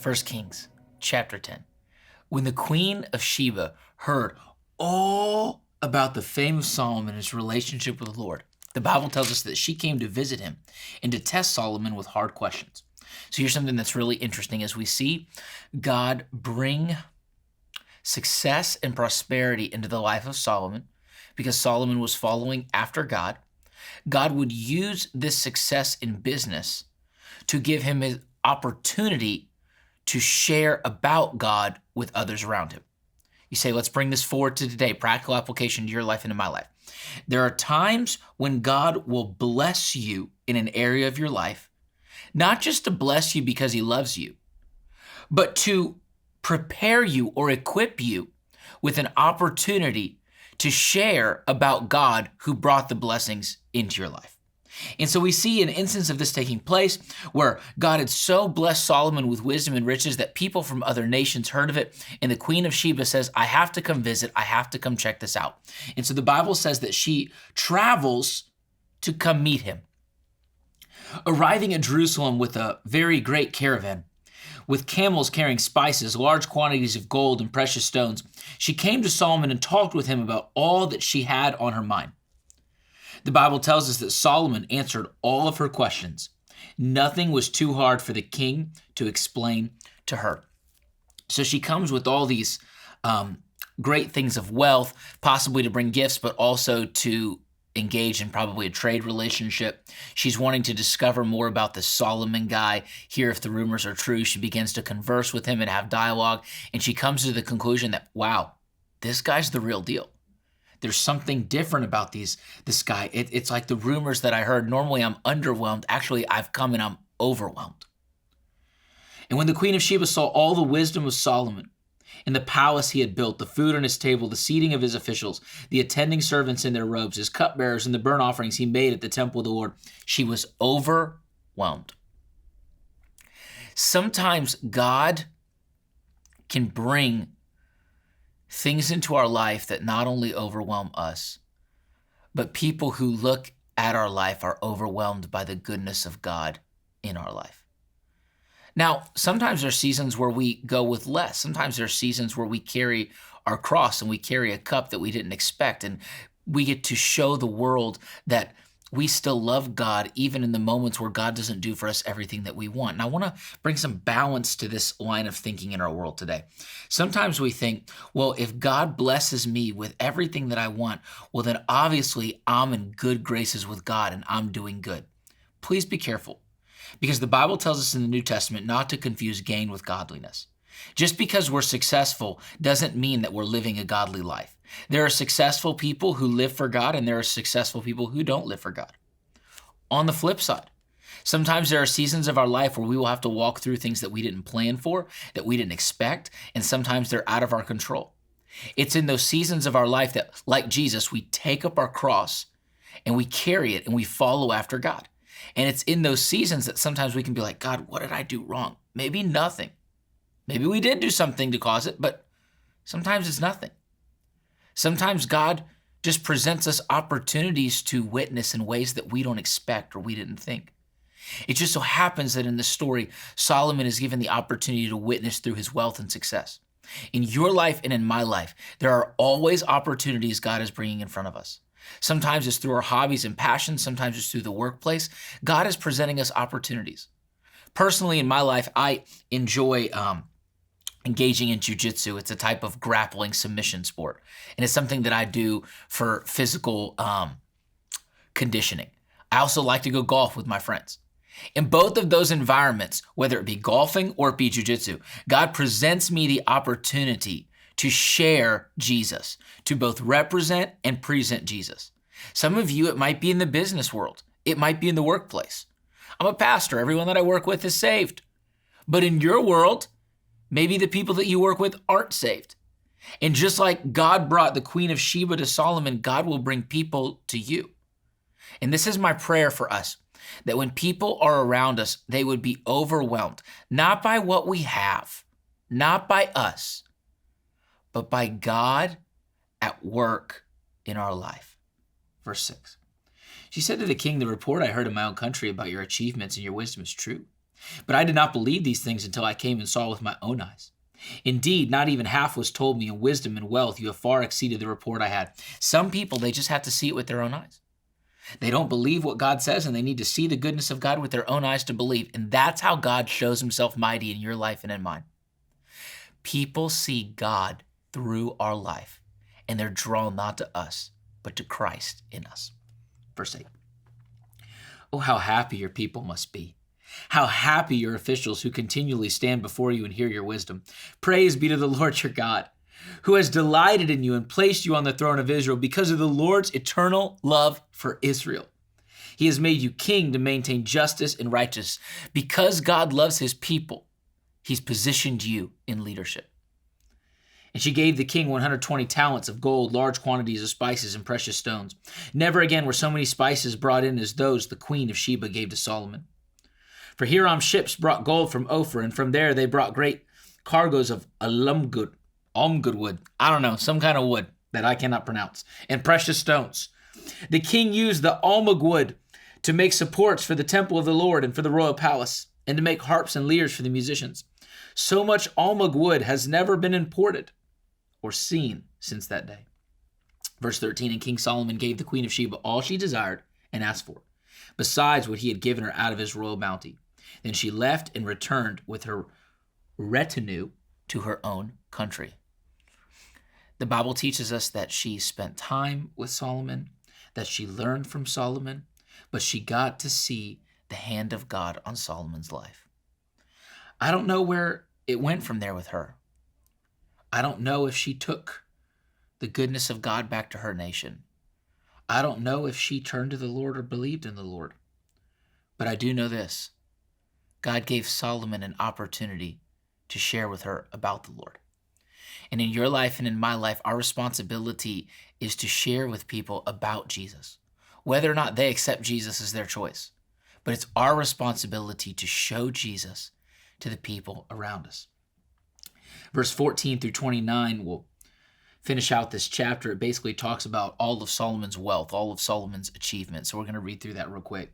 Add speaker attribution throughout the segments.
Speaker 1: 1 Kings chapter 10. When the Queen of Sheba heard all about the fame of Solomon and his relationship with the Lord, the Bible tells us that she came to visit him and to test Solomon with hard questions. So here's something that's really interesting as we see God bring success and prosperity into the life of Solomon because Solomon was following after God. God would use this success in business to give him an opportunity to share about God with others around him. You say, let's bring this forward to today, practical application to your life and to my life. There are times when God will bless you in an area of your life, not just to bless you because he loves you, but to prepare you or equip you with an opportunity to share about God who brought the blessings into your life. And so we see an instance of this taking place where God had so blessed Solomon with wisdom and riches that people from other nations heard of it. And the Queen of Sheba says, I have to come visit. I have to come check this out. And so the Bible says that she travels to come meet him. Arriving at Jerusalem with a very great caravan, with camels carrying spices, large quantities of gold and precious stones, she came to Solomon and talked with him about all that she had on her mind. The Bible tells us that Solomon answered all of her questions. Nothing was too hard for the king to explain to her. So she comes with all these great things of wealth, possibly to bring gifts, but also to engage in probably a trade relationship. She's wanting to discover more about the Solomon guy, hear if the rumors are true. She begins to converse with him and have dialogue, and she comes to the conclusion that, wow, this guy's the real deal. There's something different about this guy. It's like the rumors that I heard. Normally I'm underwhelmed. Actually, I've come and I'm overwhelmed. And when the Queen of Sheba saw all the wisdom of Solomon in the palace he had built, the food on his table, the seating of his officials, the attending servants in their robes, his cupbearers, and the burnt offerings he made at the temple of the Lord, she was overwhelmed. Sometimes God can bring things into our life that not only overwhelm us, but people who look at our life are overwhelmed by the goodness of God in our life. Now, sometimes there are seasons where we go with less. Sometimes there are seasons where we carry our cross and we carry a cup that we didn't expect, and we get to show the world that we still love God even in the moments where God doesn't do for us everything that we want. And I want to bring some balance to this line of thinking in our world today. Sometimes we think, well, if God blesses me with everything that I want, well, then obviously I'm in good graces with God and I'm doing good. Please be careful, because the Bible tells us in the New Testament not to confuse gain with godliness. Just because we're successful doesn't mean that we're living a godly life. There are successful people who live for God, and there are successful people who don't live for God. On the flip side, sometimes there are seasons of our life where we will have to walk through things that we didn't plan for, that we didn't expect, and sometimes they're out of our control. It's in those seasons of our life that, like Jesus, we take up our cross and we carry it and we follow after God. And it's in those seasons that sometimes we can be like, God, what did I do wrong? Maybe nothing. Maybe we did do something to cause it, but sometimes it's nothing. Sometimes God just presents us opportunities to witness in ways that we don't expect or we didn't think. It just so happens that in the story, Solomon is given the opportunity to witness through his wealth and success. In your life and in my life, there are always opportunities God is bringing in front of us. Sometimes it's through our hobbies and passions. Sometimes it's through the workplace. God is presenting us opportunities. Personally, in my life, I enjoy engaging in jiu-jitsu. It's a type of grappling submission sport. And it's something that I do for physical conditioning. I also like to go golf with my friends. In both of those environments, whether it be golfing or it be jiu-jitsu, God presents me the opportunity to share Jesus, to both represent and present Jesus. Some of you, it might be in the business world. It might be in the workplace. I'm a pastor. Everyone that I work with is saved. But in your world, maybe the people that you work with aren't saved. And just like God brought the Queen of Sheba to Solomon, God will bring people to you. And this is my prayer for us, that when people are around us, they would be overwhelmed, not by what we have, not by us, but by God at work in our life. Verse 6. She said to the king, the report I heard in my own country about your achievements and your wisdom is true. But I did not believe these things until I came and saw with my own eyes. Indeed, not even half was told me. In wisdom and wealth, you have far exceeded the report I had. Some people, they just have to see it with their own eyes. They don't believe what God says, and they need to see the goodness of God with their own eyes to believe. And that's how God shows himself mighty in your life and in mine. People see God through our life, and they're drawn not to us, but to Christ in us. Verse 8. Oh, how happy your people must be. How happy your officials who continually stand before you and hear your wisdom. Praise be to the Lord your God, who has delighted in you and placed you on the throne of Israel because of the Lord's eternal love for Israel. He has made you king to maintain justice and righteousness. Because God loves his people, he's positioned you in leadership. And she gave the king 120 talents of gold, large quantities of spices and precious stones. Never again were so many spices brought in as those the Queen of Sheba gave to Solomon. For Hiram's ships brought gold from Ophir, and from there they brought great cargoes of almgud wood. I don't know, some kind of wood that I cannot pronounce, and precious stones. The king used the almug wood to make supports for the temple of the Lord and for the royal palace, and to make harps and lyres for the musicians. So much almug wood has never been imported or seen since that day. Verse 13, and King Solomon gave the Queen of Sheba all she desired and asked for, besides what he had given her out of his royal bounty. Then she left and returned with her retinue to her own country. The Bible teaches us that she spent time with Solomon, that she learned from Solomon, but she got to see the hand of God on Solomon's life. I don't know where it went from there with her. I don't know if she took the goodness of God back to her nation. I don't know if she turned to the Lord or believed in the Lord. But I do know this. God gave Solomon an opportunity to share with her about the Lord. And in your life and in my life, our responsibility is to share with people about Jesus. Whether or not they accept Jesus is their choice. But it's our responsibility to show Jesus to the people around us. Verse 14 through 29 will finish out this chapter. It basically talks about all of Solomon's wealth, all of Solomon's achievements. So we're going to read through that real quick.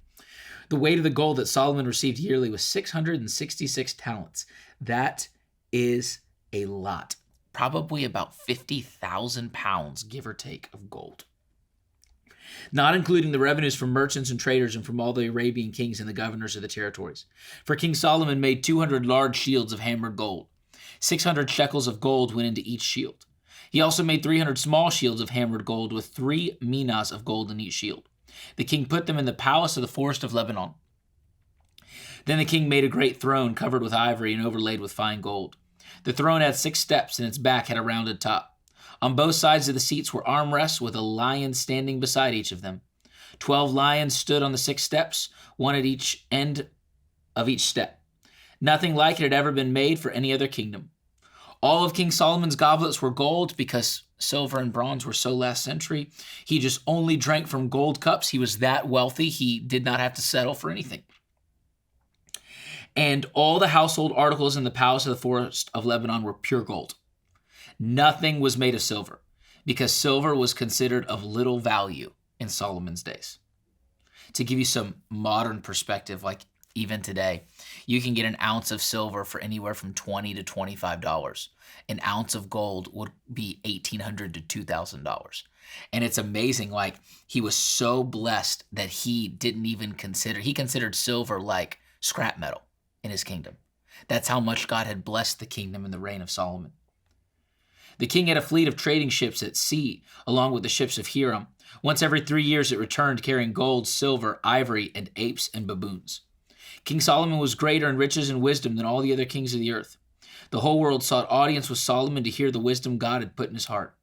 Speaker 1: The weight of the gold that Solomon received yearly was 666 talents. That is a lot. Probably about 50,000 pounds, give or take, of gold. Not including the revenues from merchants and traders and from all the Arabian kings and the governors of the territories. For King Solomon made 200 large shields of hammered gold. 600 shekels of gold went into each shield. He also made 300 small shields of hammered gold with 3 minas of gold in each shield. The king put them in the palace of the forest of Lebanon. Then the king made a great throne covered with ivory and overlaid with fine gold. The throne had 6 steps, and its back had a rounded top. On both sides of the seats were armrests with a lion standing beside each of them. 12 lions stood on the 6 steps, one at each end of each step. Nothing like it had ever been made for any other kingdom. All of King Solomon's goblets were gold because silver and bronze were so last century. He just only drank from gold cups. He was that wealthy. He did not have to settle for anything. And all the household articles in the palace of the forest of Lebanon were pure gold. Nothing was made of silver because silver was considered of little value in Solomon's days. To give you some modern perspective, like even today, you can get an ounce of silver for anywhere from $20 to $25. An ounce of gold would be $1,800 to $2,000. And it's amazing, like he was so blessed that he didn't even he considered silver like scrap metal in his kingdom. That's how much God had blessed the kingdom in the reign of Solomon. The king had a fleet of trading ships at sea, along with the ships of Hiram. Once every 3 years it returned carrying gold, silver, ivory, and apes and baboons. King Solomon was greater in riches and wisdom than all the other kings of the earth. The whole world sought audience with Solomon to hear the wisdom God had put in his heart.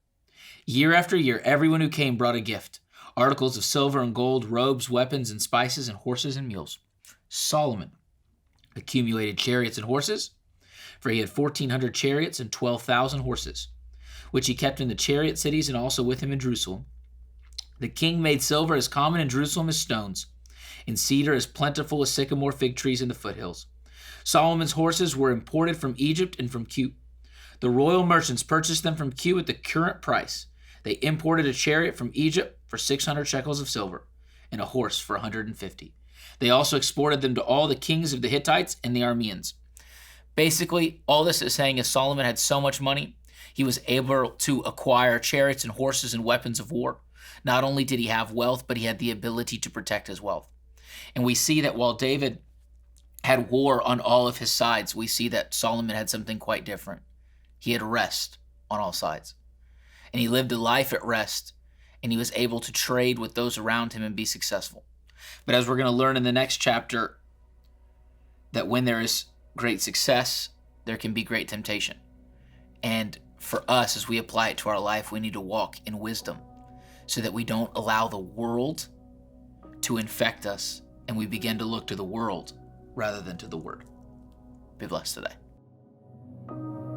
Speaker 1: Year after year, everyone who came brought a gift, articles of silver and gold, robes, weapons, and spices, and horses and mules. Solomon accumulated chariots and horses, for he had 1,400 chariots and 12,000 horses, which he kept in the chariot cities and also with him in Jerusalem. The king made silver as common in Jerusalem as stones, and cedar as plentiful as sycamore fig trees in the foothills. Solomon's horses were imported from Egypt and from Cush. The royal merchants purchased them from Cush at the current price. They imported a chariot from Egypt for 600 shekels of silver and a horse for 150. They also exported them to all the kings of the Hittites and the Arameans. Basically, all this is saying is Solomon had so much money, he was able to acquire chariots and horses and weapons of war. Not only did he have wealth, but he had the ability to protect his wealth. And we see that while David had war on all of his sides, we see that Solomon had something quite different. He had rest on all sides. And he lived a life at rest, and he was able to trade with those around him and be successful. But as we're going to learn in the next chapter, that when there is great success, there can be great temptation. And for us, as we apply it to our life, we need to walk in wisdom so that we don't allow the world to infect us and we begin to look to the world rather than to the Word. Be blessed today.